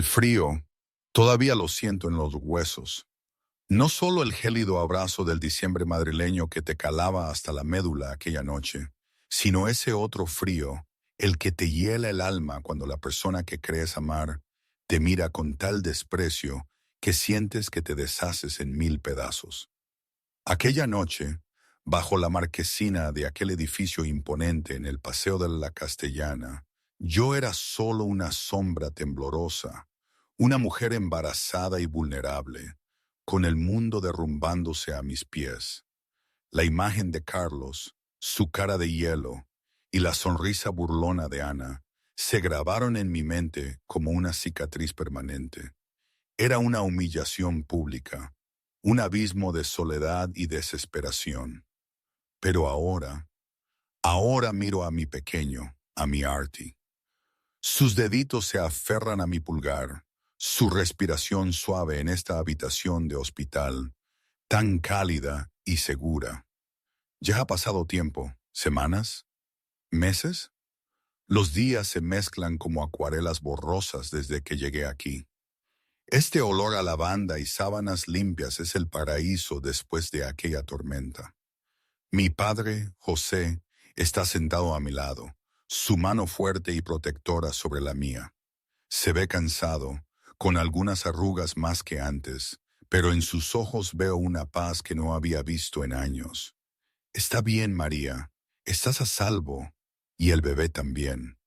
El frío, todavía lo siento en los huesos. No solo el gélido abrazo del diciembre madrileño que te calaba hasta la médula aquella noche, sino ese otro frío, el que te hiela el alma cuando la persona que crees amar te mira con tal desprecio que sientes que te deshaces en mil pedazos. Aquella noche, bajo la marquesina de aquel edificio imponente en el Paseo de la Castellana, yo era solo una sombra temblorosa, una mujer embarazada y vulnerable, con el mundo derrumbándose a mis pies. La imagen de Carlos, su cara de hielo y la sonrisa burlona de Ana se grabaron en mi mente como una cicatriz permanente. Era una humillación pública, un abismo de soledad y desesperación. Pero ahora miro a mi pequeño, a mi Artie. Sus deditos se aferran a mi pulgar, su respiración suave en esta habitación de hospital, tan cálida y segura. Ya ha pasado tiempo, semanas, meses. Los días se mezclan como acuarelas borrosas desde que llegué aquí. Este olor a lavanda y sábanas limpias es el paraíso después de aquella tormenta. Mi padre, José, está sentado a mi lado, su mano fuerte y protectora sobre la mía. Se ve cansado, con algunas arrugas más que antes, pero en sus ojos veo una paz que no había visto en años. Está bien, María, estás a salvo, y el bebé también.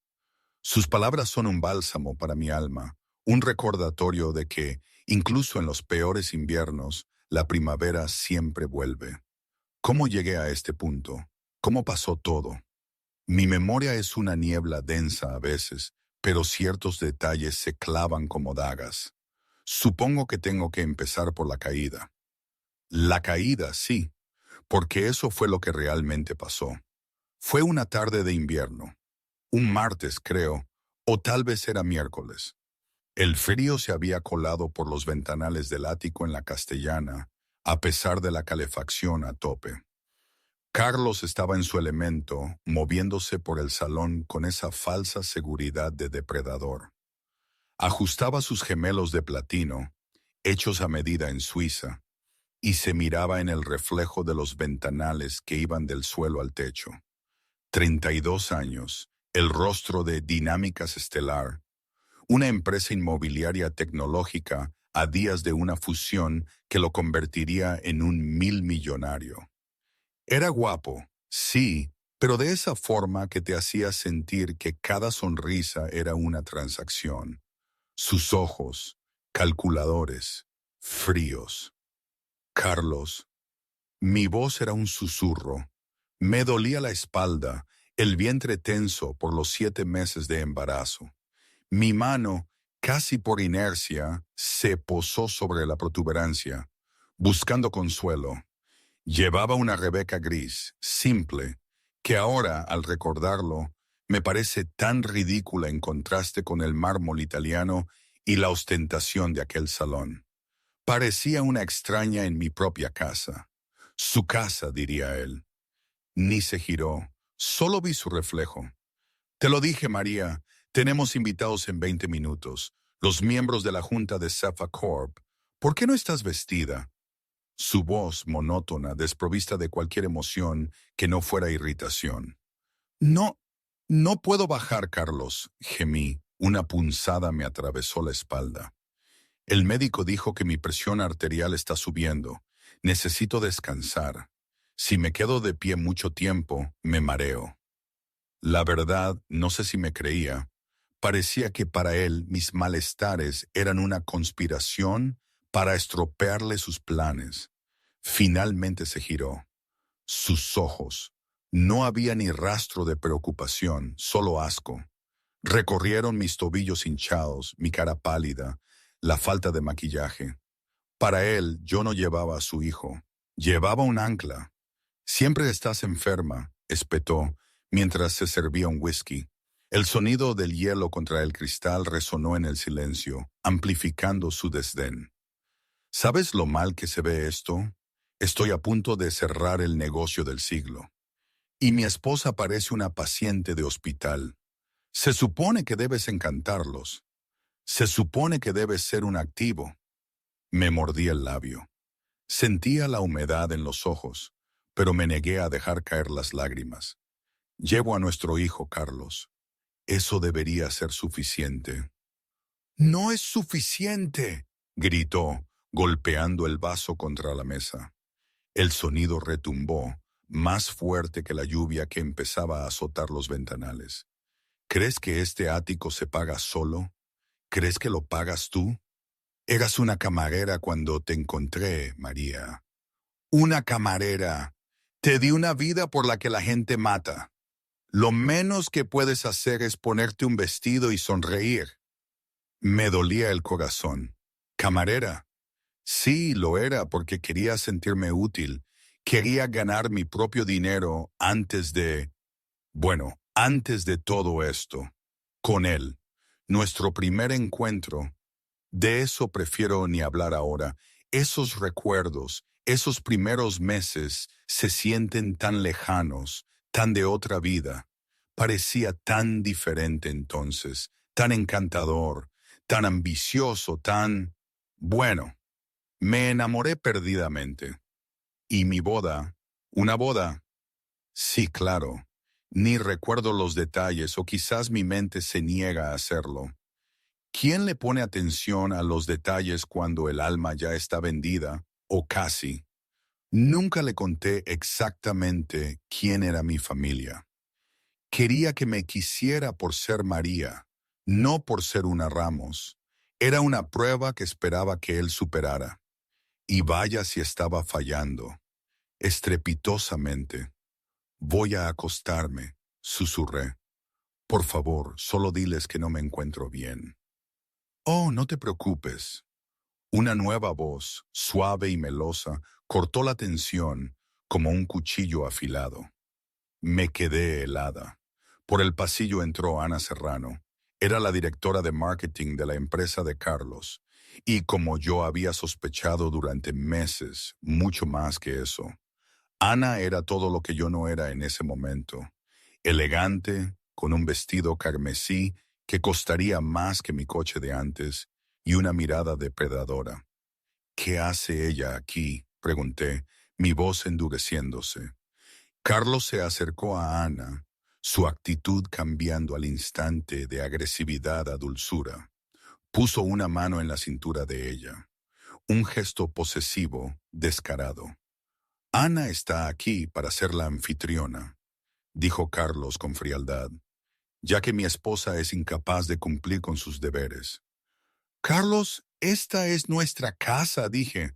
Sus palabras son un bálsamo para mi alma, un recordatorio de que, incluso en los peores inviernos, la primavera siempre vuelve. ¿Cómo llegué a este punto? ¿Cómo pasó todo? Mi memoria es una niebla densa a veces, pero ciertos detalles se clavan como dagas. Supongo que tengo que empezar por la caída. La caída, sí, porque eso fue lo que realmente pasó. Fue una tarde de invierno, un martes creo, o tal vez era miércoles. El frío se había colado por los ventanales del ático en la Castellana, a pesar de la calefacción a tope. Carlos estaba en su elemento, moviéndose por el salón con esa falsa seguridad de depredador. Ajustaba sus gemelos de platino, hechos a medida en Suiza, y se miraba en el reflejo de los ventanales que iban del suelo al techo. 32 años, el rostro de Dinámicas Estelar, una empresa inmobiliaria tecnológica a días de una fusión que lo convertiría en un milmillonario. Era guapo, sí, pero de esa forma que te hacía sentir que cada sonrisa era una transacción. Sus ojos, calculadores, fríos. Carlos. Mi voz era un susurro. Me dolía la espalda, el vientre tenso por los 7 meses de embarazo. Mi mano, casi por inercia, se posó sobre la protuberancia, buscando consuelo. Llevaba una Rebeca gris, simple, que ahora, al recordarlo, me parece tan ridícula en contraste con el mármol italiano y la ostentación de aquel salón. Parecía una extraña en mi propia casa. Su casa, diría él. Ni se giró, solo vi su reflejo. Te lo dije, María, tenemos invitados en 20 minutos, los miembros de la junta de Cefa Corp. ¿Por qué no estás vestida? Su voz monótona, desprovista de cualquier emoción que no fuera irritación. No, no puedo bajar, Carlos, gemí. Una punzada me atravesó la espalda. El médico dijo que mi presión arterial está subiendo. Necesito descansar. Si me quedo de pie mucho tiempo, me mareo. La verdad, no sé si me creía. Parecía que para él mis malestares eran una conspiración para estropearle sus planes. Finalmente se giró. Sus ojos. No había ni rastro de preocupación, solo asco. Recorrieron mis tobillos hinchados, mi cara pálida, la falta de maquillaje. Para él, yo no llevaba a su hijo. Llevaba un ancla. Siempre estás enferma, espetó, mientras se servía un whisky. El sonido del hielo contra el cristal resonó en el silencio, amplificando su desdén. ¿Sabes lo mal que se ve esto? Estoy a punto de cerrar el negocio del siglo. Y mi esposa parece una paciente de hospital. Se supone que debes encantarlos. Se supone que debes ser un activo. Me mordí el labio. Sentía la humedad en los ojos, pero me negué a dejar caer las lágrimas. Llevo a nuestro hijo, Carlos. Eso debería ser suficiente. No es suficiente, gritó, golpeando el vaso contra la mesa. El sonido retumbó, más fuerte que la lluvia que empezaba a azotar los ventanales. ¿Crees que este ático se paga solo? ¿Crees que lo pagas tú? Eras una camarera cuando te encontré, María. Una camarera. Te di una vida por la que la gente mata. Lo menos que puedes hacer es ponerte un vestido y sonreír. Me dolía el corazón. ¿Camarera? Sí, lo era porque quería sentirme útil. Quería ganar mi propio dinero antes de todo esto. Con él. Nuestro primer encuentro. De eso prefiero ni hablar ahora. Esos recuerdos, esos primeros meses se sienten tan lejanos, tan de otra vida. Parecía tan diferente entonces, tan encantador, tan ambicioso, tan... Bueno, me enamoré perdidamente. Y mi boda, una boda. Sí, claro. Ni recuerdo los detalles o quizás mi mente se niega a hacerlo. ¿Quién le pone atención a los detalles cuando el alma ya está vendida, o casi? Nunca le conté exactamente quién era mi familia. Quería que me quisiera por ser María, no por ser una Ramos. Era una prueba que esperaba que él superara. Y vaya si estaba fallando. Estrepitosamente. Voy a acostarme, susurré. Por favor, solo diles que no me encuentro bien. Oh, no te preocupes. Una nueva voz, suave y melosa, cortó la tensión como un cuchillo afilado. Me quedé helada. Por el pasillo entró Ana Serrano. Era la directora de marketing de la empresa de Carlos. Y como yo había sospechado durante meses, mucho más que eso. Ana era todo lo que yo no era en ese momento. Elegante, con un vestido carmesí que costaría más que mi coche de antes, y una mirada depredadora. ¿Qué hace ella aquí?, pregunté, mi voz endureciéndose. Carlos se acercó a Ana, su actitud cambiando al instante de agresividad a dulzura. Puso una mano en la cintura de ella, un gesto posesivo, descarado. Ana está aquí para ser la anfitriona, dijo Carlos con frialdad, ya que mi esposa es incapaz de cumplir con sus deberes. Carlos, esta es nuestra casa, dije.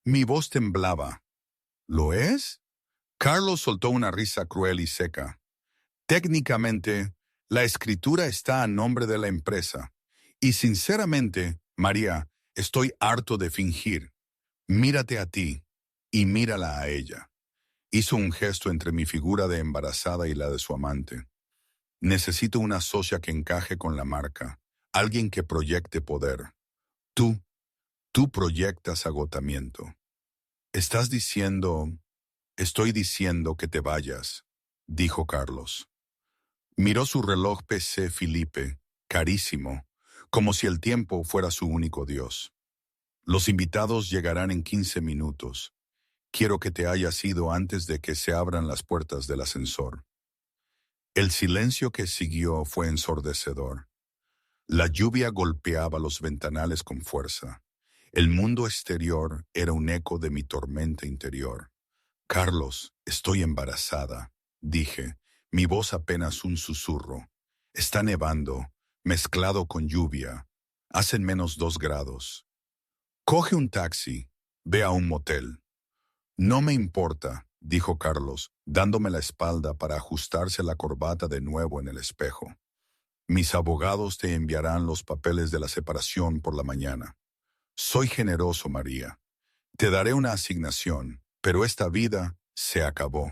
Mi voz temblaba. ¿Lo es? Carlos soltó una risa cruel y seca. Técnicamente, la escritura está a nombre de la empresa. Y sinceramente, María, estoy harto de fingir. Mírate a ti y mírala a ella. Hizo un gesto entre mi figura de embarazada y la de su amante. Necesito una socia que encaje con la marca, alguien que proyecte poder. Tú, tú proyectas agotamiento. Estás diciendo, estoy diciendo que te vayas, dijo Carlos. Miró su reloj PC Felipe, carísimo, como si el tiempo fuera su único dios. Los invitados llegarán en 15 minutos. Quiero que te hayas ido antes de que se abran las puertas del ascensor. El silencio que siguió fue ensordecedor. La lluvia golpeaba los ventanales con fuerza. El mundo exterior era un eco de mi tormenta interior. Carlos, estoy embarazada, dije, mi voz apenas un susurro. Está nevando, mezclado con lluvia. Hacen -2 grados. Coge un taxi, ve a un motel. No me importa, dijo Carlos, dándome la espalda para ajustarse la corbata de nuevo en el espejo. Mis abogados te enviarán los papeles de la separación por la mañana. Soy generoso, María. Te daré una asignación, pero esta vida se acabó.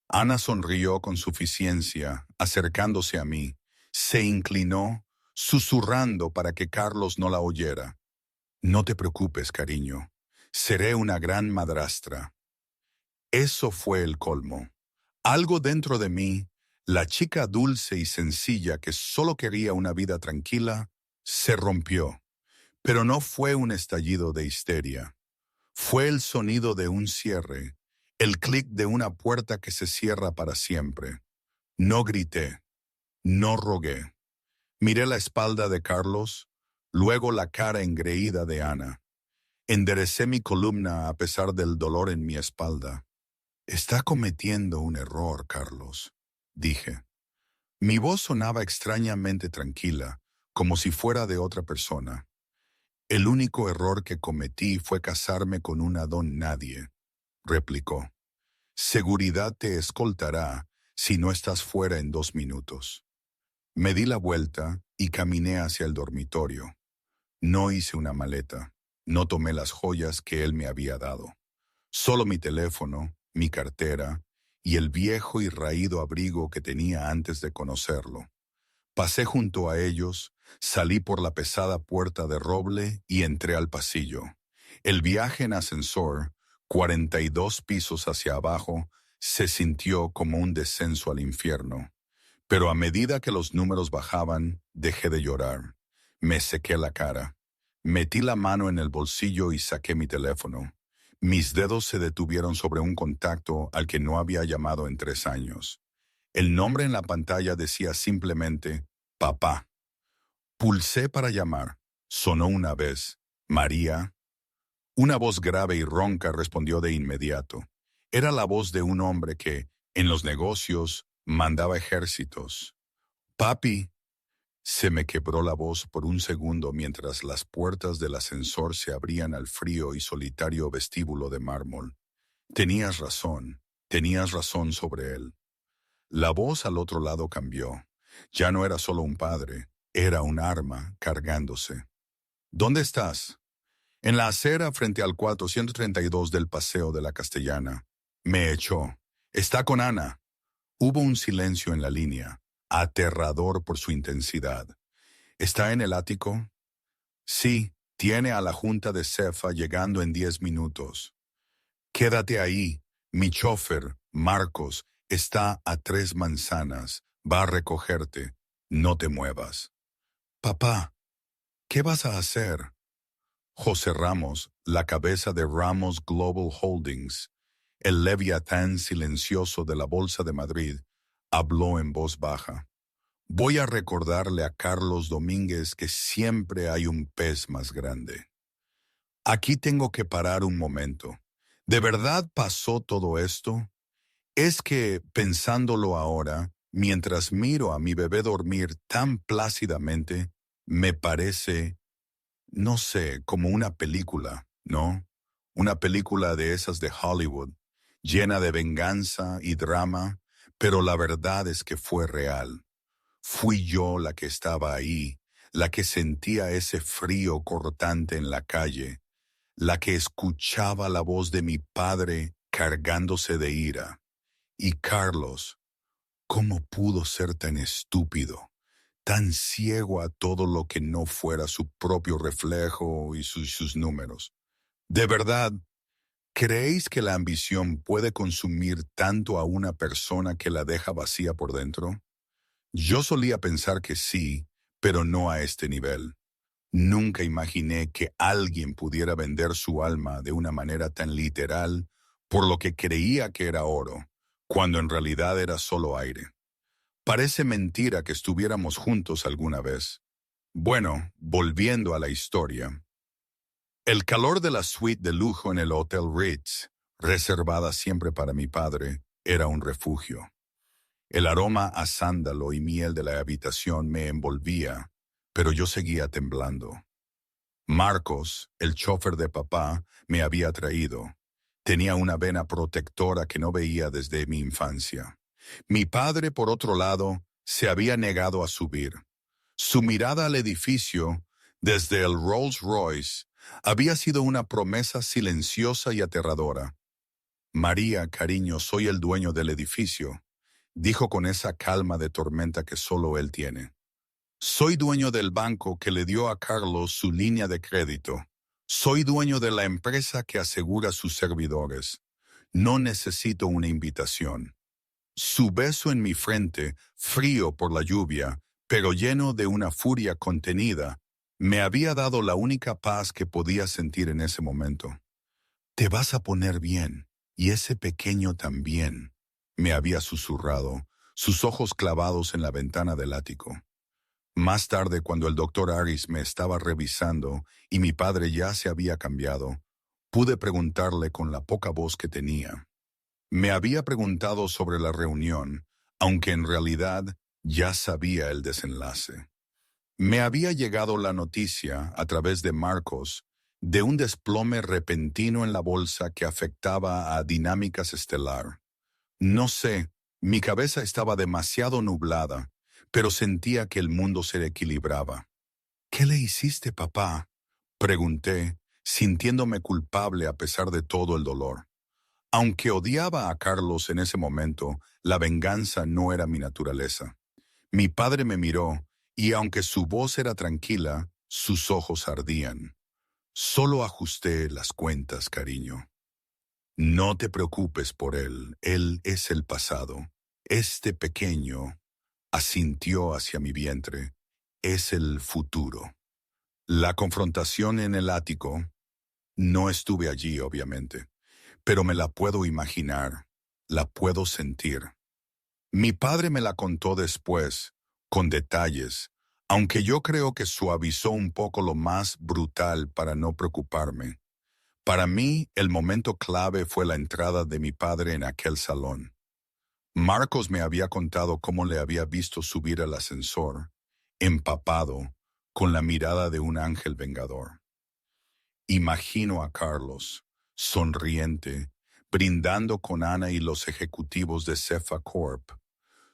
Ana sonrió con suficiencia, acercándose a mí. Se inclinó, susurrando para que Carlos no la oyera. No te preocupes, cariño. Seré una gran madrastra. Eso fue el colmo. Algo dentro de mí, la chica dulce y sencilla que solo quería una vida tranquila, Se rompió, pero no fue un estallido de histeria. Fue el sonido de un cierre, el clic de una puerta que se cierra para siempre. No grité, no rogué. Miré la espalda de Carlos, luego la cara engreída de Ana. Enderecé mi columna a pesar del dolor en mi espalda. Está cometiendo un error, Carlos, dije. Mi voz sonaba extrañamente tranquila, como si fuera de otra persona. El único error que cometí fue casarme con una don nadie, replicó. Seguridad te escoltará si no estás fuera en 2 minutos. Me di la vuelta y caminé hacia el dormitorio. No hice una maleta, no tomé las joyas que él me había dado. Solo mi teléfono, mi cartera y el viejo y raído abrigo que tenía antes de conocerlo. Pasé junto a ellos, salí por la pesada puerta de roble y entré al pasillo. El viaje en ascensor, 42 pisos hacia abajo, se sintió como un descenso al infierno. Pero a medida que los números bajaban, dejé de llorar. Me sequé la cara. Metí la mano en el bolsillo y saqué mi teléfono. Mis dedos se detuvieron sobre un contacto al que no había llamado en 3 años. El nombre en la pantalla decía simplemente, papá. Pulsé para llamar. Sonó una vez. María. Una voz grave y ronca respondió de inmediato. Era la voz de un hombre que, en los negocios, mandaba ejércitos. Papi. Se me quebró la voz por un segundo mientras las puertas del ascensor se abrían al frío y solitario vestíbulo de mármol. Tenías razón sobre él. La voz al otro lado cambió. Ya no era solo un padre, era un arma cargándose. ¿Dónde estás? En la acera frente al 432 del Paseo de la Castellana. Me echó. Está con Ana. Hubo un silencio en la línea, aterrador por su intensidad. ¿Está en el ático? Sí, tiene a la junta de Cefa llegando en 10 minutos. Quédate ahí. Mi chofer, Marcos, está a 3 manzanas. Va a recogerte. No te muevas. Papá, ¿qué vas a hacer? José Ramos, la cabeza de Ramos Global Holdings, el leviatán silencioso de la Bolsa de Madrid, habló en voz baja. Voy a recordarle a Carlos Domínguez que siempre hay un pez más grande. Aquí tengo que parar un momento. ¿De verdad pasó todo esto? Es que, pensándolo ahora, mientras miro a mi bebé dormir tan plácidamente, me parece, no sé, como una película, ¿no? Una película de esas de Hollywood, llena de venganza y drama, pero la verdad es que fue real. Fui yo la que estaba ahí, la que sentía ese frío cortante en la calle, la que escuchaba la voz de mi padre cargándose de ira. Y Carlos, ¿cómo pudo ser tan estúpido, tan ciego a todo lo que no fuera su propio reflejo y sus números? ¿De verdad creéis que la ambición puede consumir tanto a una persona que la deja vacía por dentro? Yo solía pensar que sí, pero no a este nivel. Nunca imaginé que alguien pudiera vender su alma de una manera tan literal por lo que creía que era oro, cuando en realidad era solo aire. Parece mentira que estuviéramos juntos alguna vez. Bueno, volviendo a la historia. El calor de la suite de lujo en el Hotel Ritz, reservada siempre para mi padre, era un refugio. El aroma a sándalo y miel de la habitación me envolvía, pero yo seguía temblando. Marcos, el chofer de papá, me había traído. Tenía una vena protectora que no veía desde mi infancia. Mi padre, por otro lado, se había negado a subir. Su mirada al edificio, desde el Rolls Royce, había sido una promesa silenciosa y aterradora. María, cariño, soy el dueño del edificio, dijo con esa calma de tormenta que solo él tiene. Soy dueño del banco que le dio a Carlos su línea de crédito. Soy dueño de la empresa que asegura sus servidores. No necesito una invitación. Su beso en mi frente, frío por la lluvia, pero lleno de una furia contenida, Me había dado la única paz que podía sentir en ese momento. Te vas a poner bien, y ese pequeño también, me había susurrado, sus ojos clavados en la ventana del ático. Más tarde, cuando el doctor Harris me estaba revisando y mi padre ya se había cambiado, pude preguntarle con la poca voz que tenía. Me había preguntado sobre la reunión, aunque en realidad ya sabía el desenlace. Me había llegado la noticia, a través de Marcos, de un desplome repentino en la bolsa que afectaba a Dinámicas Estelar. No sé, mi cabeza estaba demasiado nublada, pero sentía que el mundo se equilibraba. ¿Qué le hiciste, papá?, pregunté, sintiéndome culpable a pesar de todo el dolor. Aunque odiaba a Carlos en ese momento, la venganza no era mi naturaleza. Mi padre me miró, y aunque su voz era tranquila, sus ojos ardían. Solo ajusté las cuentas, cariño. No te preocupes por él es el pasado. Este pequeño, asintió hacia mi vientre, es el futuro. La confrontación en el ático, no estuve allí, obviamente, pero me la puedo imaginar, la puedo sentir. Mi padre me la contó después, con detalles, aunque yo creo que suavizó un poco lo más brutal para no preocuparme. Para mí, el momento clave fue la entrada de mi padre en aquel salón. Marcos me había contado cómo le había visto subir al ascensor, empapado, con la mirada de un ángel vengador. Imagino a Carlos, sonriente, brindando con Ana y los ejecutivos de Cefa Corp,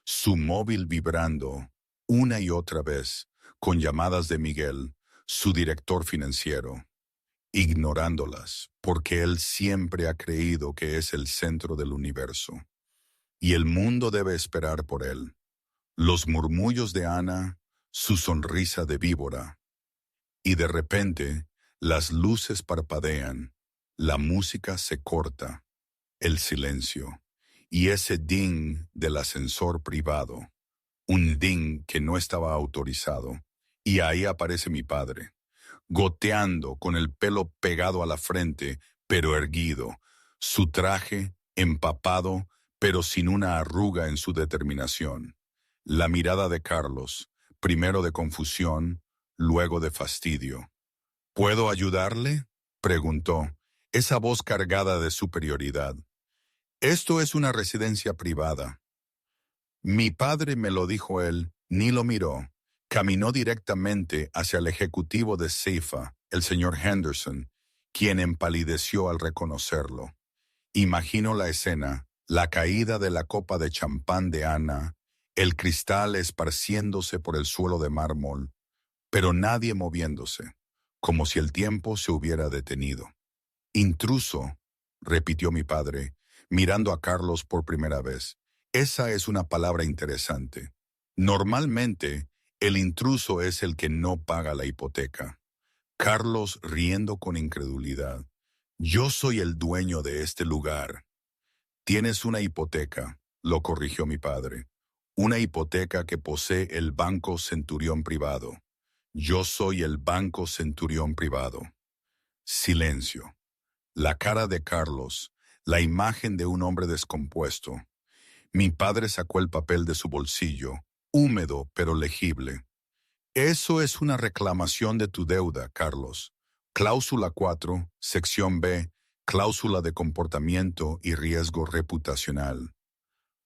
su móvil vibrando una y otra vez con llamadas de Miguel, su director financiero, ignorándolas porque él siempre ha creído que es el centro del universo y el mundo debe esperar por él. Los murmullos de Ana, su sonrisa de víbora, y de repente las luces parpadean, la música se corta, el silencio, y ese ding del ascensor privado, un ding que no estaba autorizado, y ahí aparece mi padre, goteando con el pelo pegado a la frente, pero erguido, su traje empapado, pero sin una arruga en su determinación. La mirada de Carlos, primero de confusión, luego de fastidio. ¿Puedo ayudarle?, preguntó, esa voz cargada de superioridad. Esto es una residencia privada. Mi padre me lo dijo él, ni lo miró. Caminó directamente hacia el ejecutivo de Cefa, el señor Henderson, quien empalideció al reconocerlo. Imagino la escena, la caída de la copa de champán de Ana, el cristal esparciéndose por el suelo de mármol, pero nadie moviéndose, como si el tiempo se hubiera detenido. Intruso, repitió mi padre, mirando a Carlos por primera vez. Esa es una palabra interesante. Normalmente, el intruso es el que no paga la hipoteca. Carlos riendo con incredulidad. Yo soy el dueño de este lugar. Tienes una hipoteca, lo corrigió mi padre. Una hipoteca que posee el Banco Centurión Privado. Yo soy el Banco Centurión Privado. Silencio. La cara de Carlos, la imagen de un hombre descompuesto. Mi padre sacó el papel de su bolsillo, húmedo pero legible. Eso es una reclamación de tu deuda, Carlos. Cláusula 4, sección B, cláusula de comportamiento y riesgo reputacional.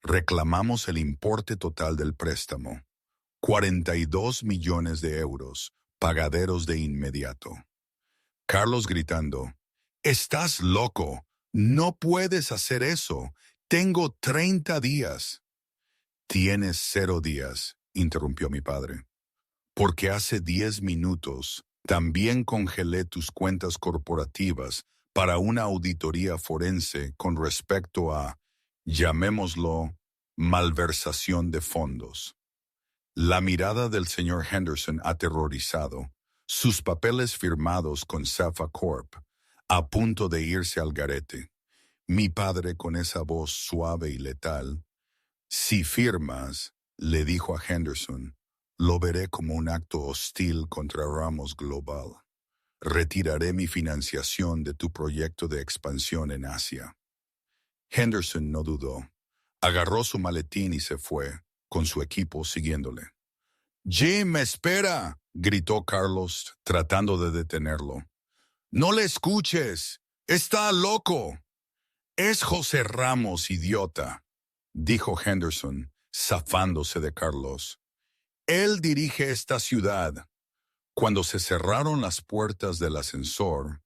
Reclamamos el importe total del préstamo. 42 millones de euros, pagaderos de inmediato. Carlos gritando, «¡Estás loco! ¡No puedes hacer eso! Tengo 30 días. Tienes 0 días, interrumpió mi padre. Porque hace 10 minutos también congelé tus cuentas corporativas para una auditoría forense con respecto a, llamémoslo, malversación de fondos. La mirada del señor Henderson aterrorizado, sus papeles firmados con Cefa Corp, a punto de irse al garete. Mi padre con esa voz suave y letal. Si firmas, le dijo a Henderson, Lo veré como un acto hostil contra Ramos Global. Retiraré mi financiación de tu proyecto de expansión en Asia. Henderson no dudó. Agarró su maletín y se fue, con su equipo siguiéndole. «Jim, espera», gritó Carlos, tratando de detenerlo. «No le escuches. Está loco». «Es José Ramos, idiota», dijo Henderson, zafándose de Carlos. «Él dirige esta ciudad». Cuando se cerraron las puertas del ascensor,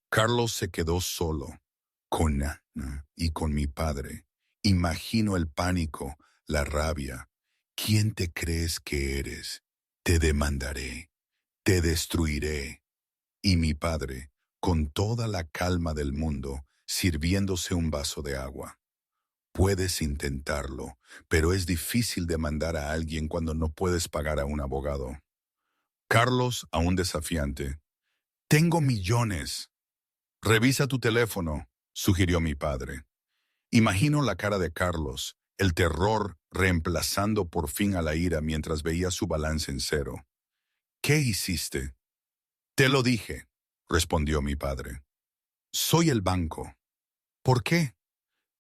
Carlos se quedó solo, con Ana y con mi padre. Imagino el pánico, la rabia. ¿Quién te crees que eres? Te demandaré, te destruiré. Y mi padre, con toda la calma del mundo, sirviéndose un vaso de agua. Puedes intentarlo, pero es difícil demandar a alguien cuando no puedes pagar a un abogado. Carlos, aún desafiante. «Tengo millones». «Revisa tu teléfono», sugirió mi padre. Imagino la cara de Carlos, el terror reemplazando por fin a la ira mientras veía su balance en cero. «¿Qué hiciste?» «Te lo dije», respondió mi padre. «Soy el banco». «¿Por qué?»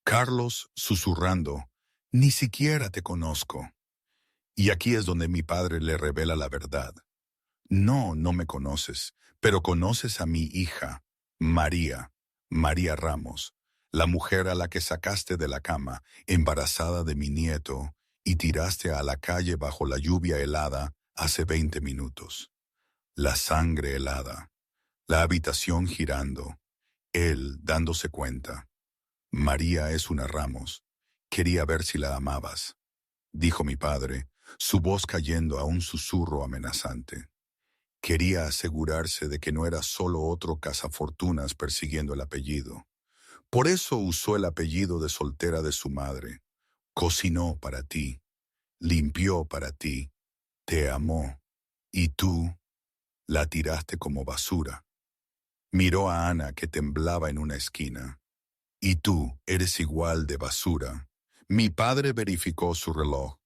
Carlos, susurrando. «Ni siquiera te conozco». Y aquí es donde mi padre le revela la verdad. «No, no me conoces, pero conoces a mi hija, María, María Ramos, la mujer a la que sacaste de la cama, embarazada de mi nieto, y tiraste a la calle bajo la lluvia helada hace 20 minutos. La sangre helada, la habitación girando, él dándose cuenta. María es una Ramos. Quería ver si la amabas», dijo mi padre, su voz cayendo a un susurro amenazante. Quería asegurarse de que no era solo otro cazafortunas persiguiendo el apellido. Por eso usó el apellido de soltera de su madre. Cocinó para ti, limpió para ti, te amó, y tú la tiraste como basura. Miró a Ana que temblaba en una esquina. «Y tú eres igual de basura». Mi padre verificó su reloj.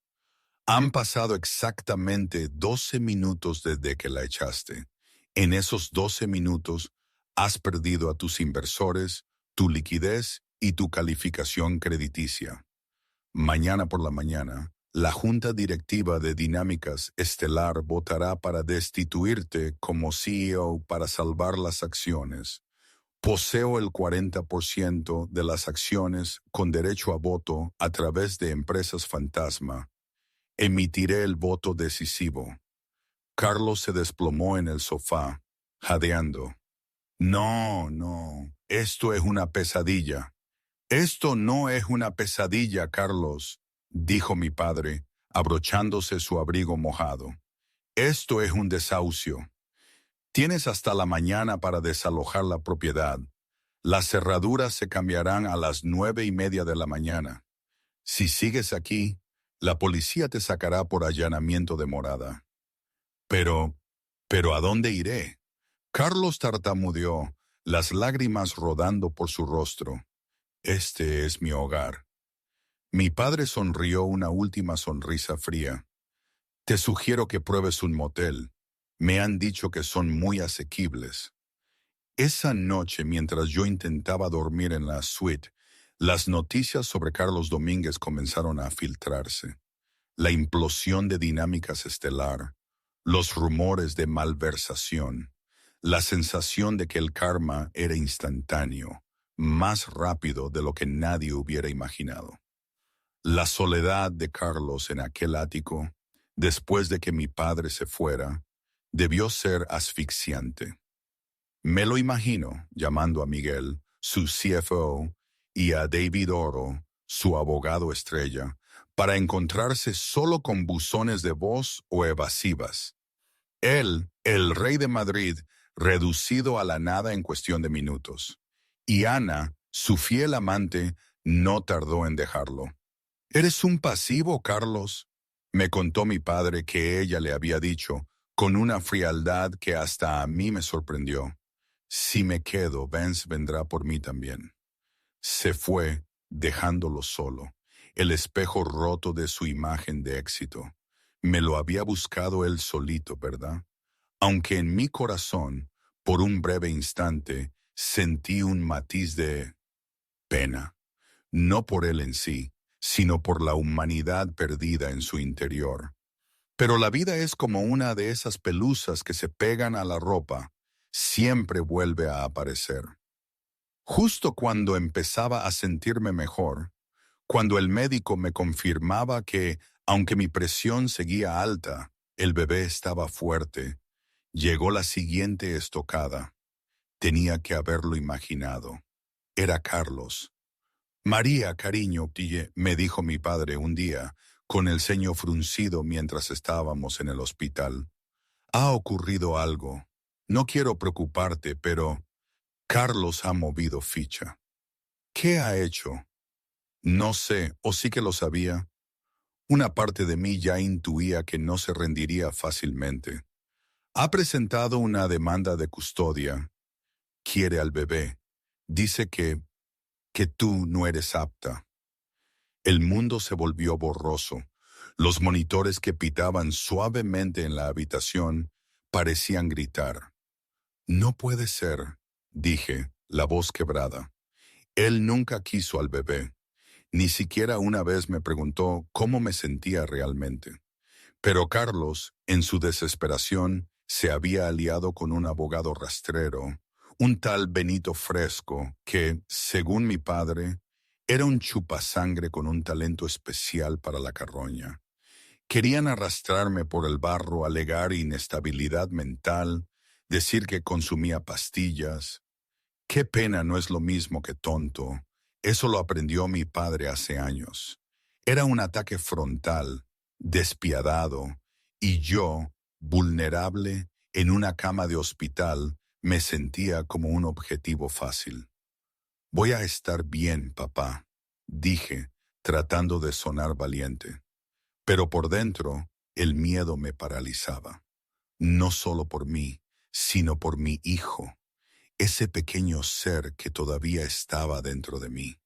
«Han pasado exactamente 12 minutos desde que la echaste. En esos 12 minutos has perdido a tus inversores, tu liquidez y tu calificación crediticia. Mañana por la mañana, la Junta Directiva de Dinámicas Estelar votará para destituirte como CEO para salvar las acciones. Poseo el 40% de las acciones con derecho a voto a través de empresas fantasma. Emitiré el voto decisivo». Carlos se desplomó en el sofá, jadeando. «No, no, esto es una pesadilla». «Esto no es una pesadilla, Carlos», dijo mi padre, abrochándose su abrigo mojado. «Esto es un desahucio. Tienes hasta la mañana para desalojar la propiedad. Las cerraduras se cambiarán a las 9:30 de la mañana. Si sigues aquí, la policía te sacará por allanamiento de morada». Pero ¿a dónde iré? Carlos tartamudeó, las lágrimas rodando por su rostro. «Este es mi hogar». Mi padre sonrió una última sonrisa fría. «Te sugiero que pruebes un motel. Me han dicho que son muy asequibles». Esa noche, mientras yo intentaba dormir en la suite, las noticias sobre Carlos Domínguez comenzaron a filtrarse. La implosión de Dinámicas Estelar, los rumores de malversación, la sensación de que el karma era instantáneo, más rápido de lo que nadie hubiera imaginado. La soledad de Carlos en aquel ático, después de que mi padre se fuera, debió ser asfixiante. Me lo imagino llamando a Miguel, su CFO, y a David Oro, su abogado estrella, para encontrarse solo con buzones de voz o evasivas. Él, el rey de Madrid, reducido a la nada en cuestión de minutos. Y Ana, su fiel amante, no tardó en dejarlo. «¿Eres un pasivo, Carlos?», me contó mi padre que ella le había dicho, con una frialdad que hasta a mí me sorprendió. «Si me quedo, Vance vendrá por mí también». Se fue, dejándolo solo, el espejo roto de su imagen de éxito. Me lo había buscado él solito, ¿verdad? Aunque en mi corazón, por un breve instante, sentí un matiz de pena, no por él en sí, sino por la humanidad perdida en su interior. Pero la vida es como una de esas pelusas que se pegan a la ropa, siempre vuelve a aparecer. Justo cuando empezaba a sentirme mejor, cuando el médico me confirmaba que, aunque mi presión seguía alta, el bebé estaba fuerte, llegó la siguiente estocada. Tenía que haberlo imaginado. Era Carlos. María, cariño, me dijo mi padre un día, con el ceño fruncido mientras estábamos en el hospital. Ha ocurrido algo. No quiero preocuparte, pero Carlos ha movido ficha. ¿Qué ha hecho? No sé, o sí que lo sabía. Una parte de mí ya intuía que no se rendiría fácilmente. Ha presentado una demanda de custodia. Quiere al bebé. Dice que tú no eres apta. El mundo se volvió borroso. Los monitores que pitaban suavemente en la habitación parecían gritar. No puede ser, dije, la voz quebrada. Él nunca quiso al bebé. Ni siquiera una vez me preguntó cómo me sentía realmente. Pero Carlos, en su desesperación, se había aliado con un abogado rastrero, un tal Benito Fresco, que, según mi padre, era un chupasangre con un talento especial para la carroña. Querían arrastrarme por el barro, alegar inestabilidad mental, decir que consumía pastillas. Qué pena, no es lo mismo que tonto. Eso lo aprendió mi padre hace años. Era un ataque frontal, despiadado, y yo, vulnerable, en una cama de hospital, me sentía como un objetivo fácil. Voy a estar bien, papá, dije, tratando de sonar valiente. Pero por dentro, el miedo me paralizaba. No solo por mí, sino por mi hijo, ese pequeño ser que todavía estaba dentro de mí.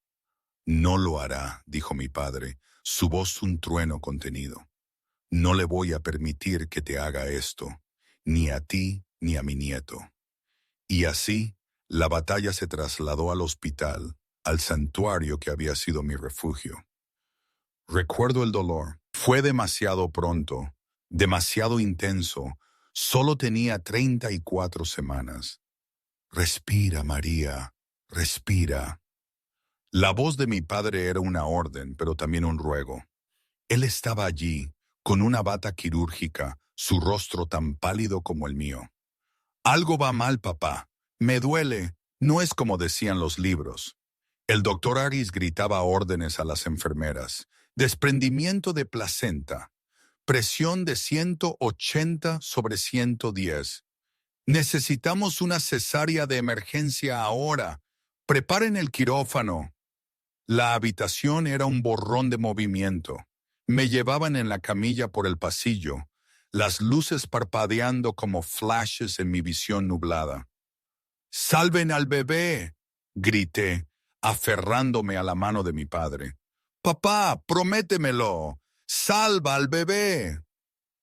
No lo hará, dijo mi padre, su voz un trueno contenido. No le voy a permitir que te haga esto, ni a ti ni a mi nieto. Y así, la batalla se trasladó al hospital, al santuario que había sido mi refugio. Recuerdo el dolor. Fue demasiado pronto, demasiado intenso. Solo tenía 34 semanas. Respira, María, respira. La voz de mi padre era una orden, pero también un ruego. Él estaba allí, con una bata quirúrgica, su rostro tan pálido como el mío. Algo va mal, papá. Me duele. No es como decían los libros. El doctor Aris gritaba órdenes a las enfermeras. Desprendimiento de placenta. Presión de 180/110. Necesitamos una cesárea de emergencia ahora. Preparen el quirófano. La habitación era un borrón de movimiento. Me llevaban en la camilla por el pasillo, las luces parpadeando como flashes en mi visión nublada. ¡Salven al bebé!, grité, aferrándome a la mano de mi padre. ¡Papá, prométemelo! ¡Salva al bebé!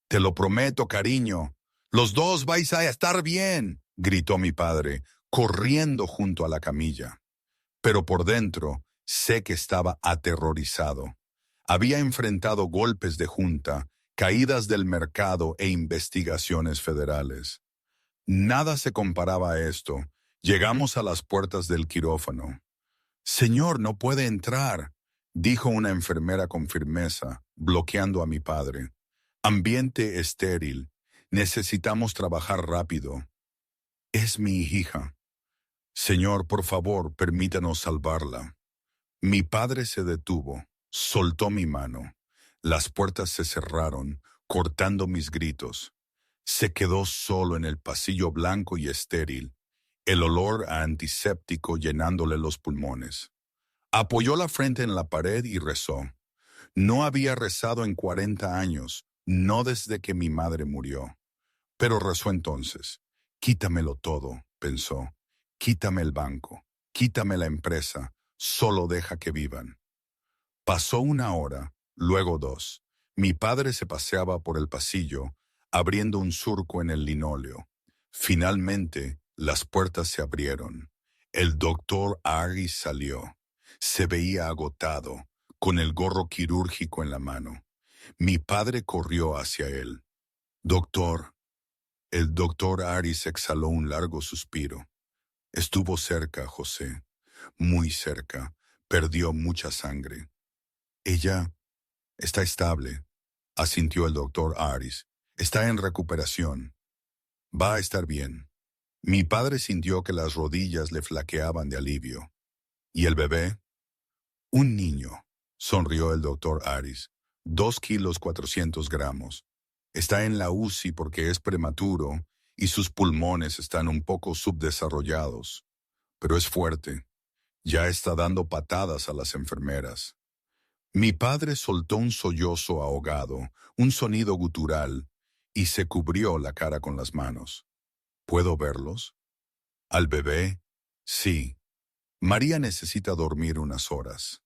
Te lo prometo, cariño. Los dos vais a estar bien, gritó mi padre, corriendo junto a la camilla. Pero por dentro, sé que estaba aterrorizado. Había enfrentado golpes de junta, caídas del mercado e investigaciones federales. Nada se comparaba a esto. Llegamos a las puertas del quirófano. «Señor, no puede entrar», dijo una enfermera con firmeza, bloqueando a mi padre. «Ambiente estéril. Necesitamos trabajar rápido». «Es mi hija». «Señor, por favor, permítanos salvarla». Mi padre se detuvo, soltó mi mano. Las puertas se cerraron, cortando mis gritos. Se quedó solo en el pasillo blanco y estéril, el olor a antiséptico llenándole los pulmones. Apoyó la frente en la pared y rezó. No había rezado en 40 años, no desde que mi madre murió. Pero rezó entonces. «Quítamelo todo», pensó. «Quítame el banco, quítame la empresa, solo deja que vivan». Pasó una hora, luego dos. Mi padre se paseaba por el pasillo, abriendo un surco en el linóleo. Finalmente, las puertas se abrieron. El doctor Harris salió. Se veía agotado, con el gorro quirúrgico en la mano. Mi padre corrió hacia él. Doctor. El doctor Harris exhaló un largo suspiro. Estuvo cerca, José. Muy cerca. Perdió mucha sangre. Ella está estable, asintió el doctor Harris. Está en recuperación. Va a estar bien. Mi padre sintió que las rodillas le flaqueaban de alivio. ¿Y el bebé? Un niño, sonrió el doctor Harris. 2 kilos 400 gramos. Está en la UCI porque es prematuro y sus pulmones están un poco subdesarrollados. Pero es fuerte. Ya está dando patadas a las enfermeras. Mi padre soltó un sollozo ahogado, un sonido gutural, y se cubrió la cara con las manos. ¿Puedo verlos? ¿Al bebé? Sí. María necesita dormir unas horas.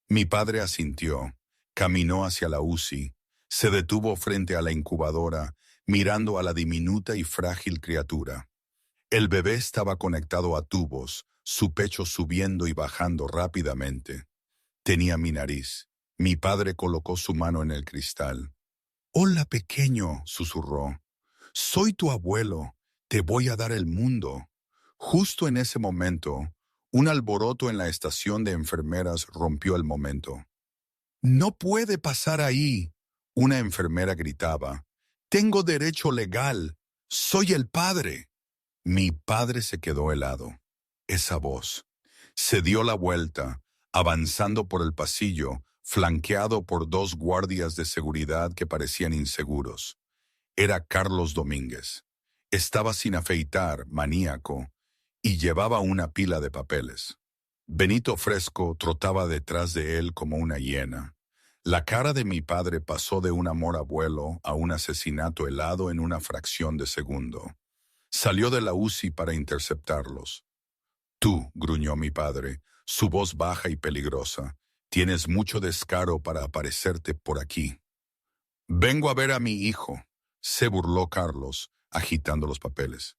Mi padre asintió, caminó hacia la UCI, se detuvo frente a la incubadora, mirando a la diminuta y frágil criatura. El bebé estaba conectado a tubos, su pecho subiendo y bajando rápidamente. Tenía mi nariz. Mi padre colocó su mano en el cristal. «Hola, pequeño», susurró. «Soy tu abuelo. Te voy a dar el mundo». Justo en ese momento, un alboroto en la estación de enfermeras rompió el momento. «No puede pasar ahí», una enfermera gritaba. «Tengo derecho legal. Soy el padre». Mi padre se quedó helado. Esa voz. Se dio la vuelta, avanzando por el pasillo, flanqueado por 2 guardias de seguridad que parecían inseguros. Era Carlos Domínguez. Estaba sin afeitar, maníaco, y llevaba una pila de papeles. Benito Fresco trotaba detrás de él como una hiena. La cara de mi padre pasó de un amor abuelo a un asesinato helado en una fracción de segundo. Salió de la UCI para interceptarlos. «Tú», gruñó mi padre, su voz baja y peligrosa, «tienes mucho descaro para aparecerte por aquí». «Vengo a ver a mi hijo», se burló Carlos, agitando los papeles.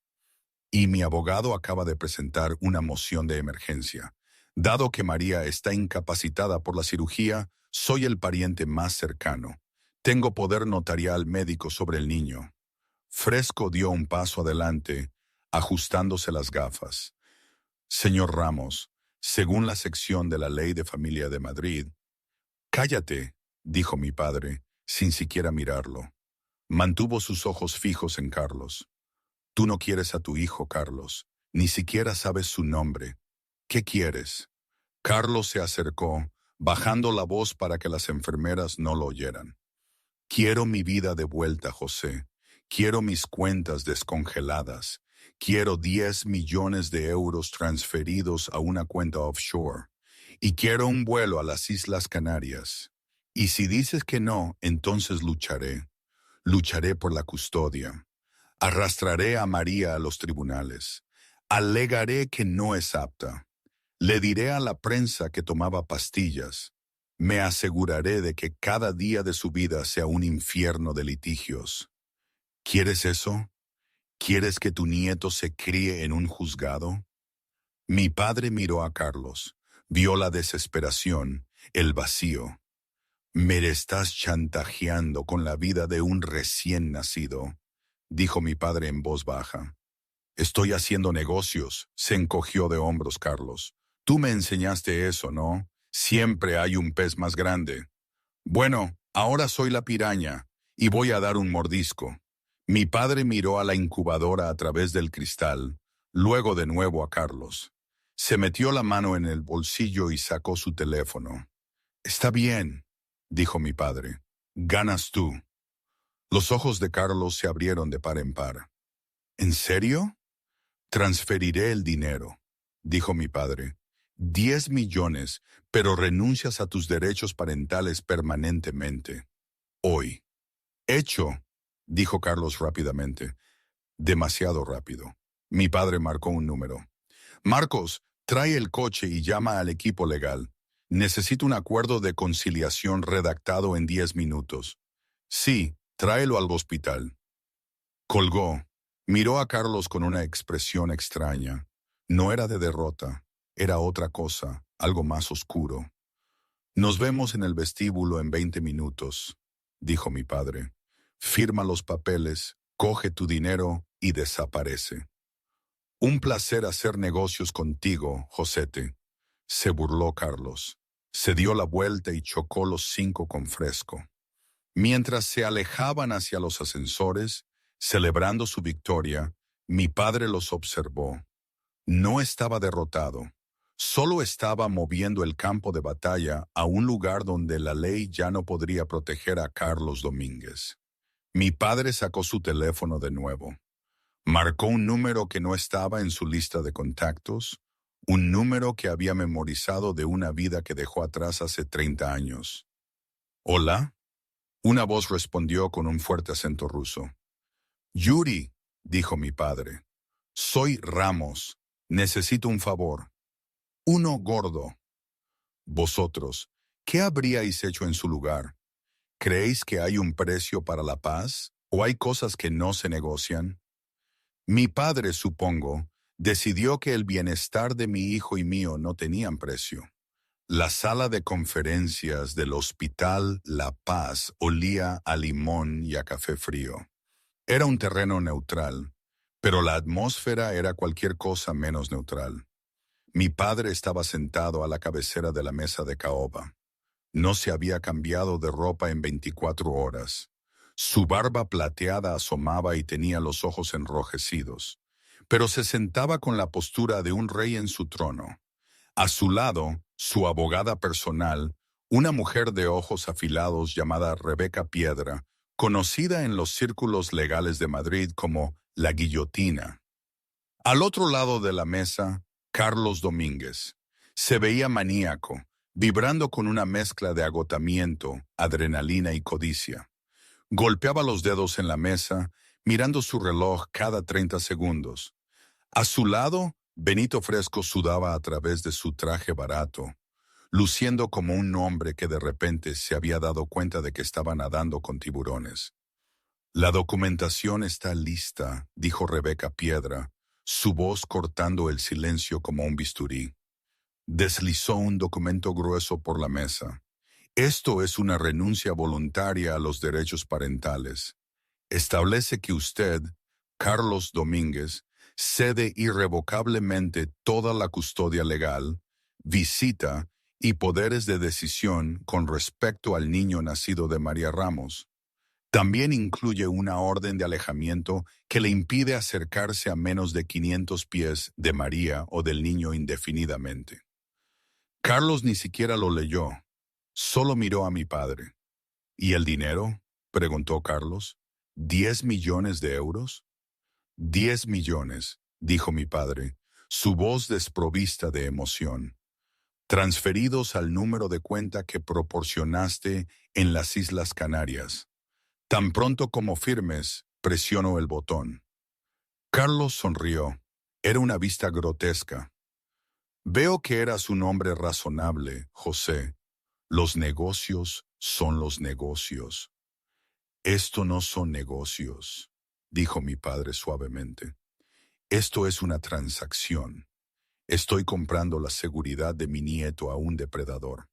«Y mi abogado acaba de presentar una moción de emergencia. Dado que María está incapacitada por la cirugía, soy el pariente más cercano. Tengo poder notarial médico sobre el niño». Fresco dio un paso adelante, ajustándose las gafas. «Señor Ramos, según la sección de la Ley de Familia de Madrid». «Cállate», dijo mi padre, sin siquiera mirarlo. Mantuvo sus ojos fijos en Carlos. «Tú no quieres a tu hijo, Carlos. Ni siquiera sabes su nombre. ¿Qué quieres?» Carlos se acercó, bajando la voz para que las enfermeras no lo oyeran. «Quiero mi vida de vuelta, José. Quiero mis cuentas descongeladas. Quiero 10 millones de euros transferidos a una cuenta offshore. Y quiero un vuelo a las Islas Canarias. Y si dices que no, entonces lucharé. Lucharé por la custodia. Arrastraré a María a los tribunales. Alegaré que no es apta. Le diré a la prensa que tomaba pastillas. Me aseguraré de que cada día de su vida sea un infierno de litigios. ¿Quieres eso? ¿Quieres que tu nieto se críe en un juzgado?» Mi padre miró a Carlos, vio la desesperación, el vacío. «Me estás chantajeando con la vida de un recién nacido», dijo mi padre en voz baja. «Estoy haciendo negocios», se encogió de hombros Carlos. «Tú me enseñaste eso, ¿no? Siempre hay un pez más grande». «Bueno, ahora soy la piraña y voy a dar un mordisco». Mi padre miró a la incubadora a través del cristal, luego de nuevo a Carlos. Se metió la mano en el bolsillo y sacó su teléfono. «Está bien», dijo mi padre. «Ganas tú». Los ojos de Carlos se abrieron de par en par. «¿En serio?» «Transferiré el dinero», dijo mi padre. 10 millones, pero renuncias a tus derechos parentales permanentemente. Hoy. «Hecho», dijo Carlos rápidamente. Demasiado rápido. Mi padre marcó un número. «Marcos, trae el coche y llama al equipo legal. Necesito un acuerdo de conciliación redactado en 10 minutos. Sí, tráelo al hospital. Colgó. Miró a Carlos con una expresión extraña. No era de derrota, era otra cosa, algo más oscuro. Nos vemos en el vestíbulo en 20 minutos, dijo mi padre. Firma los papeles, coge tu dinero y desaparece. Un placer hacer negocios contigo, Josete, se burló Carlos. Se dio la vuelta y chocó los 5 con Fresco. Mientras se alejaban hacia los ascensores, celebrando su victoria, mi padre los observó. No estaba derrotado, solo estaba moviendo el campo de batalla a un lugar donde la ley ya no podría proteger a Carlos Domínguez. Mi padre sacó su teléfono de nuevo. Marcó un número que no estaba en su lista de contactos, un número que había memorizado de una vida que dejó atrás hace 30 años. ¿Hola? Una voz respondió con un fuerte acento ruso. Yuri, dijo mi padre. Soy Ramos. Necesito un favor. Uno gordo. Vosotros, ¿qué habríais hecho en su lugar? ¿Creéis que hay un precio para la paz? ¿O hay cosas que no se negocian? Mi padre, supongo, decidió que el bienestar de mi hijo y mío no tenían precio. La sala de conferencias del Hospital La Paz olía a limón y a café frío. Era un terreno neutral, pero la atmósfera era cualquier cosa menos neutral. Mi padre estaba sentado a la cabecera de la mesa de caoba. No se había cambiado de ropa en 24 horas. Su barba plateada asomaba y tenía los ojos enrojecidos, pero se sentaba con la postura de un rey en su trono. A su lado, su abogada personal, una mujer de ojos afilados llamada Rebeca Piedra, conocida en los círculos legales de Madrid como la guillotina. Al otro lado de la mesa, Carlos Domínguez. Se veía maníaco, vibrando con una mezcla de agotamiento, adrenalina y codicia. Golpeaba los dedos en la mesa, mirando su reloj cada 30 segundos. A su lado, Benito Fresco sudaba a través de su traje barato, luciendo como un hombre que de repente se había dado cuenta de que estaba nadando con tiburones. La documentación está lista, dijo Rebeca Piedra, su voz cortando el silencio como un bisturí. Deslizó un documento grueso por la mesa. Esto es una renuncia voluntaria a los derechos parentales. Establece que usted, Carlos Domínguez, cede irrevocablemente toda la custodia legal, visita y poderes de decisión con respecto al niño nacido de María Ramos. También incluye una orden de alejamiento que le impide acercarse a menos de 500 pies de María o del niño indefinidamente. Carlos ni siquiera lo leyó, solo miró a mi padre. ¿Y el dinero?, preguntó Carlos. ¿10 millones de euros? 10 millones, dijo mi padre, su voz desprovista de emoción. Transferidos al número de cuenta que proporcionaste en las Islas Canarias. Tan pronto como firmes, presionó el botón. Carlos sonrió. Era una vista grotesca. Veo que eras un hombre razonable, José. Los negocios son los negocios. Esto no son negocios, dijo mi padre suavemente. Esto es una transacción. Estoy comprando la seguridad de mi nieto a un depredador.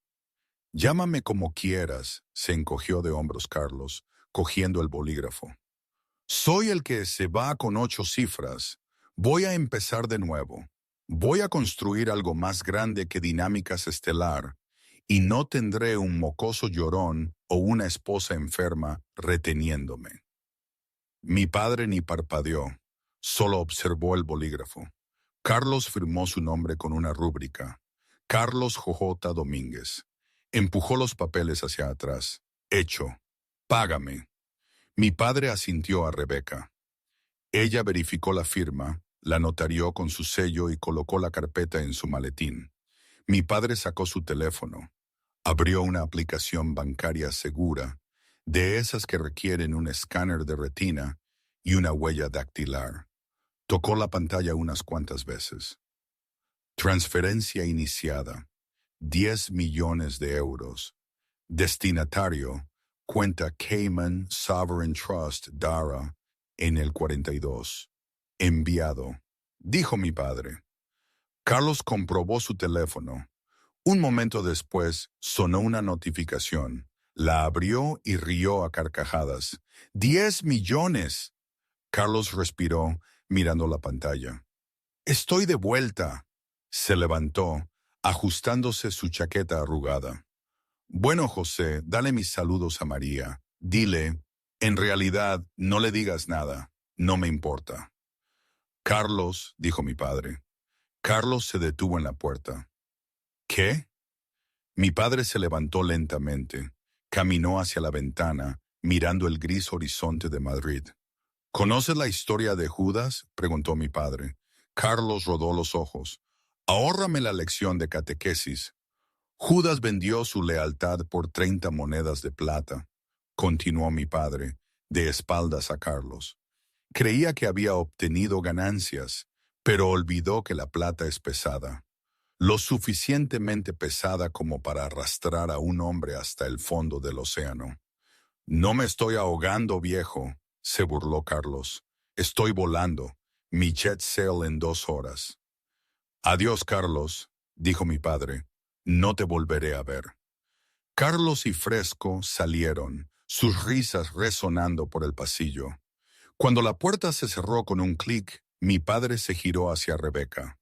Llámame como quieras, se encogió de hombros Carlos, cogiendo el bolígrafo. Soy el que se va con 8 cifras. Voy a empezar de nuevo. Voy a construir algo más grande que Dinámicas Estelar, y no tendré un mocoso llorón o una esposa enferma reteniéndome. Mi padre ni parpadeó, solo observó el bolígrafo. Carlos firmó su nombre con una rúbrica. Carlos J. Domínguez. Empujó los papeles hacia atrás. Hecho. Págame. Mi padre asintió a Rebeca. Ella verificó la firma, la notarió con su sello y colocó la carpeta en su maletín. Mi padre sacó su teléfono. Abrió una aplicación bancaria segura, de esas que requieren un escáner de retina y una huella dactilar. Tocó la pantalla unas cuantas veces. Transferencia iniciada. 10 millones de euros. Destinatario, cuenta Cayman Sovereign Trust, Dara, en el 42. Enviado, dijo mi padre. Carlos comprobó su teléfono. Un momento después sonó una notificación. La abrió y rió a carcajadas. ¡10 millones! Carlos respiró, mirando la pantalla. «Estoy de vuelta». Se levantó, ajustándose su chaqueta arrugada. «Bueno, José, dale mis saludos a María. Dile, en realidad, no le digas nada. No me importa». «Carlos», dijo mi padre. Carlos se detuvo en la puerta. «¿Qué?» Mi padre se levantó lentamente. Caminó hacia la ventana, mirando el gris horizonte de Madrid. «¿Conoces la historia de Judas?», preguntó mi padre. Carlos rodó los ojos. «Ahórrame la lección de catequesis». «Judas vendió su lealtad por 30 monedas de plata», continuó mi padre, de espaldas a Carlos. «Creía que había obtenido ganancias, pero olvidó que la plata es pesada. Lo suficientemente pesada como para arrastrar a un hombre hasta el fondo del océano». «No me estoy ahogando, viejo», se burló Carlos. «Estoy volando. Mi jet sail en 2 horas». «Adiós, Carlos», dijo mi padre. «No te volveré a ver». Carlos y Fresco salieron, sus risas resonando por el pasillo. Cuando la puerta se cerró con un clic, mi padre se giró hacia Rebeca.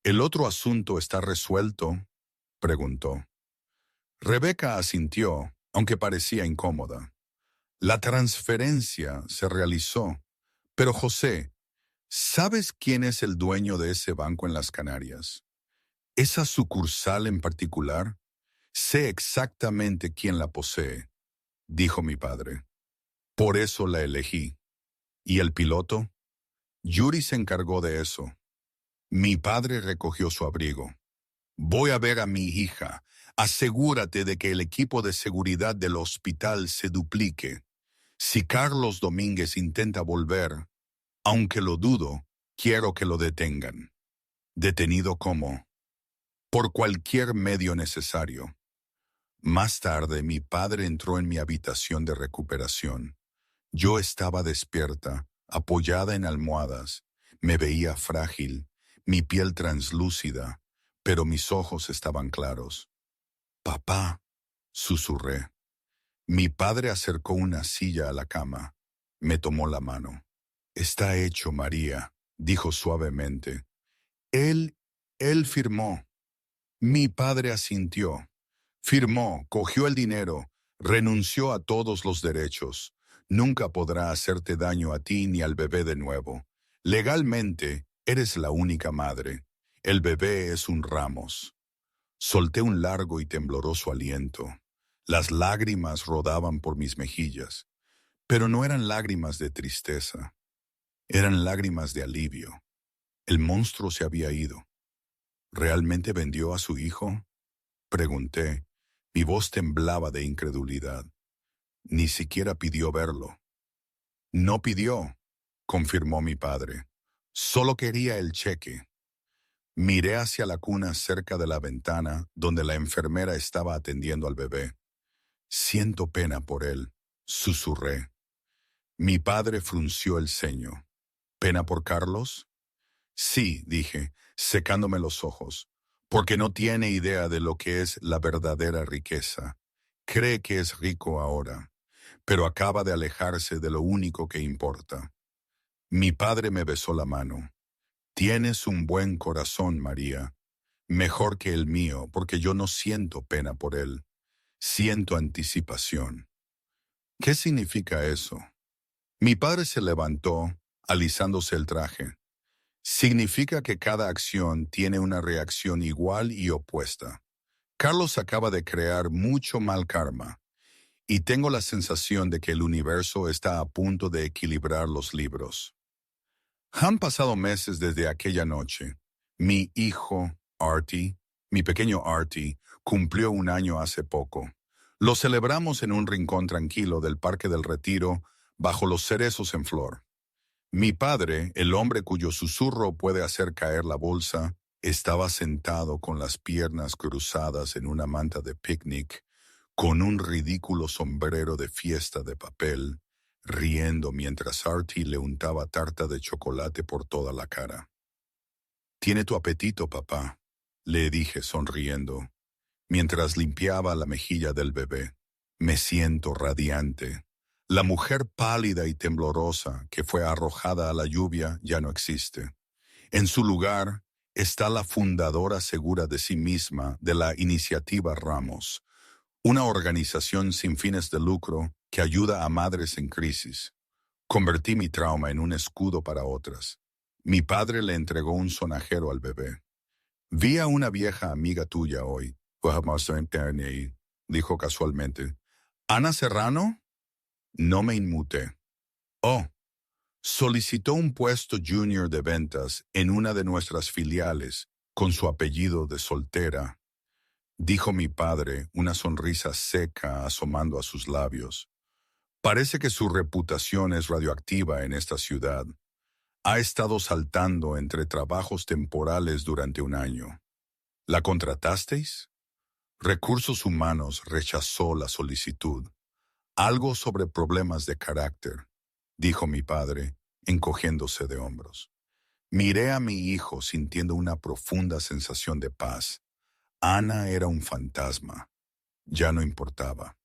«¿El otro asunto está resuelto?», preguntó. Rebeca asintió, aunque parecía incómoda. «La transferencia se realizó. Pero José, ¿sabes quién es el dueño de ese banco en las Canarias? Esa sucursal en particular. Sé exactamente quién la posee», dijo mi padre. «Por eso la elegí». «¿Y el piloto?» «Yuri se encargó de eso». Mi padre recogió su abrigo. «Voy a ver a mi hija. Asegúrate de que el equipo de seguridad del hospital se duplique. Si Carlos Domínguez intenta volver, aunque lo dudo, quiero que lo detengan». «¿Detenido cómo?» «Por cualquier medio necesario». Más tarde, mi padre entró en mi habitación de recuperación. Yo estaba despierta, apoyada en almohadas. Me veía frágil, mi piel translúcida, pero mis ojos estaban claros. «Papá», susurré. Mi padre acercó una silla a la cama. Me tomó la mano. «Está hecho, María», dijo suavemente. Él firmó». Mi padre asintió. Firmó, cogió el dinero, renunció a todos los derechos. Nunca podrá hacerte daño a ti ni al bebé de nuevo. Legalmente, eres la única madre. El bebé es un Ramos. Solté un largo y tembloroso aliento. Las lágrimas rodaban por mis mejillas, pero no eran lágrimas de tristeza. Eran lágrimas de alivio. El monstruo se había ido. ¿Realmente vendió a su hijo?, pregunté. Mi voz temblaba de incredulidad. Ni siquiera pidió verlo. «No pidió», confirmó mi padre. «Solo quería el cheque». Miré hacia la cuna cerca de la ventana donde la enfermera estaba atendiendo al bebé. «Siento pena por él», susurré. Mi padre frunció el ceño. «¿Pena por Carlos?» «Sí», dije, secándome los ojos, «porque no tiene idea de lo que es la verdadera riqueza. Cree que es rico ahora, pero acaba de alejarse de lo único que importa». Mi padre me besó la mano. «Tienes un buen corazón, María. Mejor que el mío, porque yo no siento pena por él. Siento anticipación». «¿Qué significa eso?» Mi padre se levantó, alisándose el traje. «Significa que cada acción tiene una reacción igual y opuesta. Carlos acaba de crear mucho mal karma, y tengo la sensación de que el universo está a punto de equilibrar los libros». Han pasado meses desde aquella noche. Mi hijo, Artie, mi pequeño Artie, cumplió 1 año hace poco. Lo celebramos en un rincón tranquilo del Parque del Retiro, bajo los cerezos en flor. Mi padre, el hombre cuyo susurro puede hacer caer la bolsa, Estaba sentado con las piernas cruzadas en una manta de picnic, con un ridículo sombrero de fiesta de papel, riendo mientras Artie le untaba tarta de chocolate por toda la cara. «Tiene tu apetito, papá», le dije sonriendo, mientras limpiaba la mejilla del bebé. «Me siento radiante». La mujer pálida y temblorosa que fue arrojada a la lluvia ya no existe. En su lugar está la fundadora segura de sí misma de la Iniciativa Ramos, una organización sin fines de lucro que ayuda a madres en crisis. Convertí mi trauma en un escudo para otras. Mi padre le entregó un sonajero al bebé. «Vi a una vieja amiga tuya hoy», dijo casualmente. «¿Ana Serrano?» No me inmuté. «Oh, solicitó un puesto junior de ventas en una de nuestras filiales, con su apellido de soltera», dijo mi padre, una sonrisa seca asomando a sus labios. «Parece que su reputación es radioactiva en esta ciudad. Ha estado saltando entre trabajos temporales durante un año. ¿La contratasteis?» Recursos Humanos rechazó la solicitud. «Algo sobre problemas de carácter», dijo mi padre, encogiéndose de hombros. Miré a mi hijo sintiendo una profunda sensación de paz. Ana era un fantasma. Ya no importaba.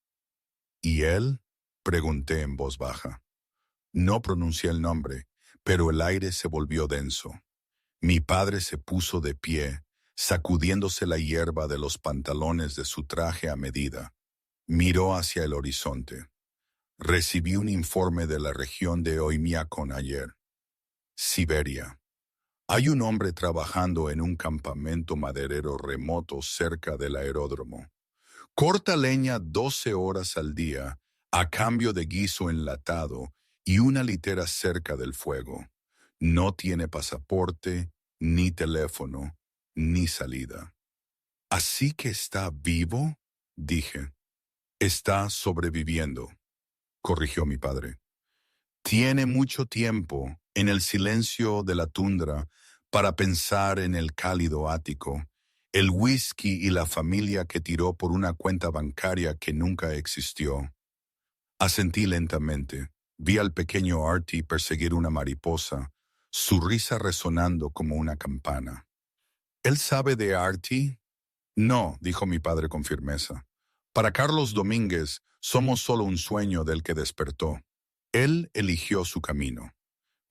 «¿Y él?», pregunté en voz baja. No pronuncié el nombre, pero el aire se volvió denso. Mi padre se puso de pie, sacudiéndose la hierba de los pantalones de su traje a medida. Miró hacia el horizonte. «Recibí un informe de la región de Oymyakon ayer. Siberia. Hay un hombre trabajando en un campamento maderero remoto cerca del aeródromo. Corta leña 12 horas al día a cambio de guiso enlatado y una litera cerca del fuego. No tiene pasaporte, ni teléfono, ni salida». «¿Así que está vivo?», dije. «Está sobreviviendo», corrigió mi padre. «Tiene mucho tiempo en el silencio de la tundra para pensar en el cálido ático, el whisky y la familia que tiró por una cuenta bancaria que nunca existió». Asentí lentamente. Vi al pequeño Artie perseguir una mariposa, su risa resonando como una campana. «¿Él sabe de Artie?» «No», dijo mi padre con firmeza. «Para Carlos Domínguez somos solo un sueño del que despertó. Él eligió su camino».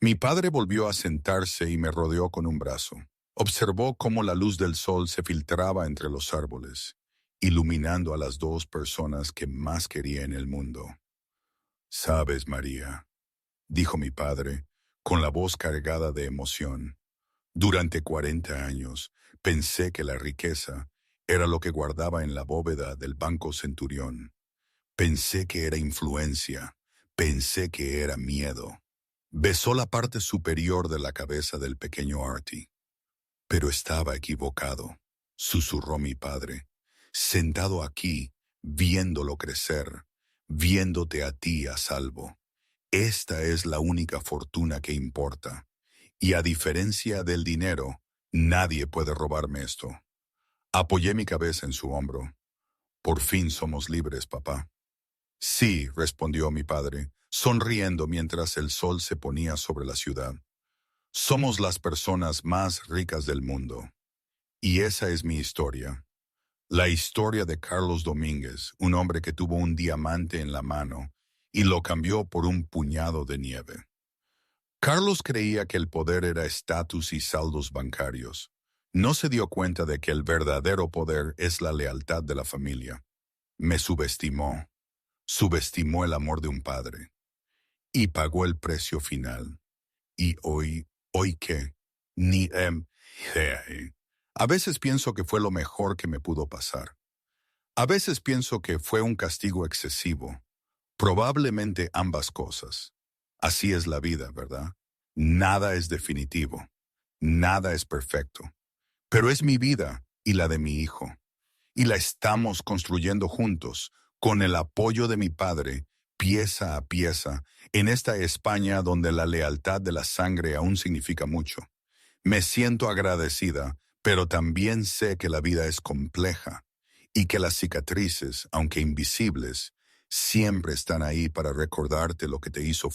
Mi padre volvió a sentarse y me rodeó con un brazo. Observó cómo la luz del sol se filtraba entre los árboles, iluminando a las dos personas que más quería en el mundo. «Sabes, María», dijo mi padre, con la voz cargada de emoción, «durante 40 años pensé que la riqueza era lo que guardaba en la bóveda del Banco Centurión. Pensé que era influencia, pensé que era miedo». Besó la parte superior de la cabeza del pequeño Artie. «Pero estaba equivocado», susurró mi padre, «sentado aquí, viéndolo crecer, viéndote a ti a salvo. Esta es la única fortuna que importa. Y a diferencia del dinero, nadie puede robarme esto». Apoyé mi cabeza en su hombro. «Por fin somos libres, papá». «Sí», respondió mi padre, sonriendo mientras el sol se ponía sobre la ciudad. «Somos las personas más ricas del mundo. Y esa es mi historia. La historia de Carlos Domínguez, un hombre que tuvo un diamante en la mano y lo cambió por un puñado de nieve. Carlos creía que el poder era estatus y saldos bancarios. No se dio cuenta de que el verdadero poder es la lealtad de la familia. Me subestimó. Subestimó el amor de un padre. Y pagó el precio final. Y hoy qué, ni a veces pienso que fue lo mejor que me pudo pasar. A veces pienso que fue un castigo excesivo. Probablemente ambas cosas. Así es la vida, ¿verdad? Nada es definitivo. Nada es perfecto. Pero es mi vida y la de mi hijo. Y la estamos construyendo juntos, con el apoyo de mi padre, pieza a pieza, en esta España donde la lealtad de la sangre aún significa mucho. Me siento agradecida Pero también sé que la vida es compleja y que las cicatrices, aunque invisibles, siempre están ahí para recordarte lo que te hizo